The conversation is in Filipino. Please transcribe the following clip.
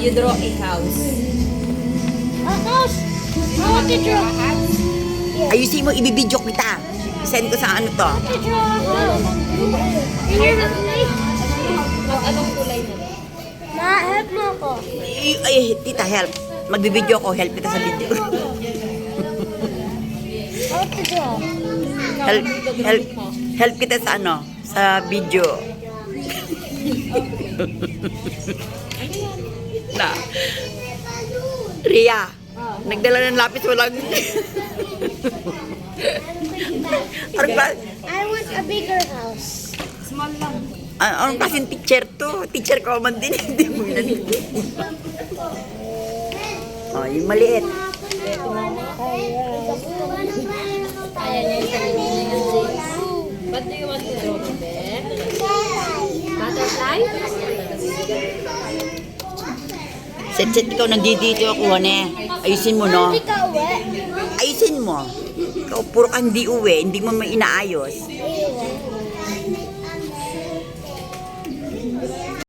you draw a house. A house. I want to draw a house. Ayusin mo, ibibidyo kita. Send ko sa ano to. I want to draw a house. Anong kulay na? Ma, help mo ako. Ay, tita, help. Magbibidyo ko, help kita sa video. I want to draw. Help kita sa ano, sa video. Na. Ria, nagdala ng lapis walang. Parang ba? I want a bigger house. Small lang. Anong klaseng teacher to? Teacher ko man din, hindi mo yan. Oh, yung maliit. Ayan yung sarili niya. What do you want to draw, bebe? Butterfly? Set-set ikaw nandito ako, ne. Ayusin mo, no? Hindi ka uwi. Ayusin mo. Ikaw, puro ka hindi uwi, hindi mo may inaayos. Ayun.